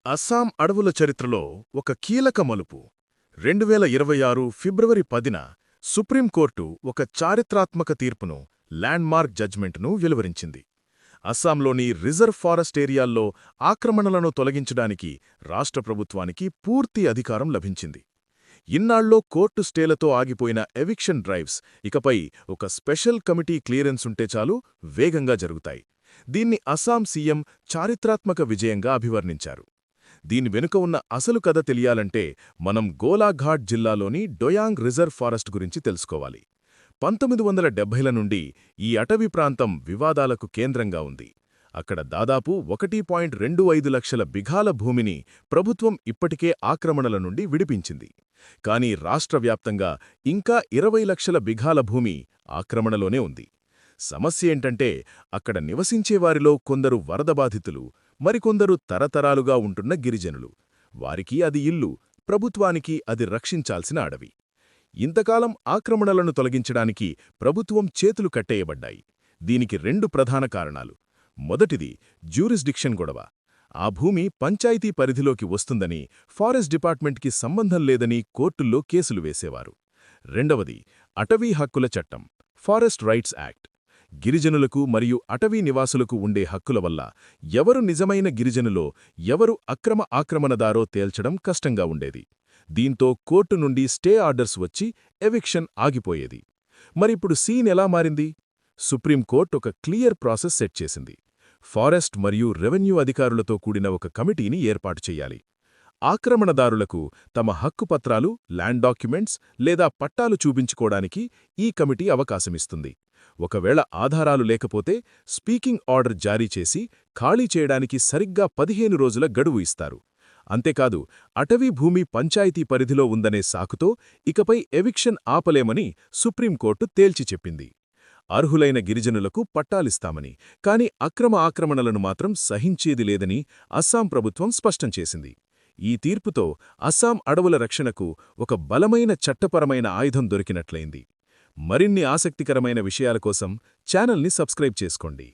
అస్సాం అడవుల చరిత్రలో ఒక కీలక మలుపు 2026 ఫిబ్రవరి 10న సుప్రీంకోర్టు ఒక చారిత్రాత్మక తీర్పును ల్యాండ్మార్క్ జడ్జ్మెంట్ను వెలువరించింది. అస్సాంలోని రిజర్వ్ ఫారెస్ట్ ఏరియాల్లో ఆక్రమణలను తొలగించడానికి రాష్ట్ర ప్రభుత్వానికి పూర్తి అధికారం లభించింది. ఇన్నాళ్లో కోర్టు స్టేలతో ఆగిపోయిన ఎవిక్షన్ డ్రైవ్స్ ఇకపై ఒక స్పెషల్ కమిటీ క్లియరెన్స్ ఉంటే చాలు వేగంగా జరుగుతాయి. దీన్ని అస్సాం సీఎం చారిత్రాత్మక విజయంగా అభివర్ణించారు. దీని వెనుక ఉన్న అసలు కథ తెలియాలంటే మనం గోలాఘాట్ జిల్లాలోని డొయాంగ్ రిజర్వ్ ఫారెస్ట్ గురించి తెలుసుకోవాలి. 1970ల నుండి ఈ అటవీ ప్రాంతం వివాదాలకు కేంద్రంగా ఉంది. అక్కడ దాదాపు 1.25 లక్షల బిఘాల భూమిని ప్రభుత్వం ఇప్పటికే ఆక్రమణల నుండి విడిపించింది. కానీ రాష్ట్రవ్యాప్తంగా ఇంకా 20 లక్షల బిఘాల భూమి ఆక్రమణలోనే ఉంది. సమస్య ఏంటంటే అక్కడ నివసించేవారిలో కొందరు వరద బాధితులు, మరికొందరు తరతరాలుగా ఉంటున్న గిరిజనులు. వారికి అది ఇల్లు, ప్రభుత్వానికి అది రక్షించాల్సిన అడవి. ఇంతకాలం ఆక్రమణలను తొలగించడానికి ప్రభుత్వం చేతులు కట్టేయబడ్డాయి. దీనికి 2 ప్రధాన కారణాలు. మొదటిది జ్యూరిస్డిక్షన్ గొడవ. ఆ భూమి పంచాయతీ పరిధిలోకి వస్తుందని, ఫారెస్ట్ డిపార్ట్మెంట్కి సంబంధం లేదని కోర్టుల్లో కేసులు వేసేవారు. రెండవది అటవీ హక్కుల చట్టం, ఫారెస్ట్ రైట్స్ యాక్ట్. గిరిజనులకు మరియు అటవీ నివాసులకు ఉండే హక్కుల వల్ల ఎవరు నిజమైన గిరిజనులో, ఎవరు అక్రమ ఆక్రమణదారో తేల్చడం కష్టంగా ఉండేది. దీంతో కోర్టు నుండి స్టే ఆర్డర్స్ వచ్చి ఎవిక్షన్ ఆగిపోయేది. మరిప్పుడు సీన్ ఎలా మారింది? సుప్రీంకోర్టు ఒక క్లియర్ ప్రాసెస్ సెట్ చేసింది. ఫారెస్ట్ మరియు రెవెన్యూ అధికారులతో కూడిన ఒక కమిటీని ఏర్పాటు చెయ్యాలి. ఆక్రమణదారులకు తమ హక్కుపత్రాలు, ల్యాండ్ డాక్యుమెంట్స్ లేదా పట్టాలు చూపించుకోవడానికి ఈ కమిటీ అవకాశమిస్తుంది. ఒకవేళ ఆధారాలు లేకపోతే స్పీకింగ్ ఆర్డర్ జారీ చేసి ఖాళీ చేయడానికి సరిగ్గా 15 రోజుల గడువు ఇస్తారు. అంతేకాదు, అటవీ భూమి పంచాయతీ పరిధిలో ఉందనే సాకుతో ఇకపై ఎవిక్షన్ ఆపలేమని సుప్రీంకోర్టు తేల్చి చెప్పింది. అర్హులైన గిరిజనులకు పట్టాలిస్తామని, కాని అక్రమ ఆక్రమణలను మాత్రం సహించేది లేదని అస్సాం ప్రభుత్వం స్పష్టం చేసింది. ఈ తీర్పుతో అస్సాం అడవుల రక్షణకు ఒక బలమైన చట్టపరమైన ఆయుధం దొరికినట్లయింది. మరిన్ని ఆసక్తికరమైన విషయాల కోసం ఛానల్ని సబ్స్క్రైబ్ చేసుకోండి.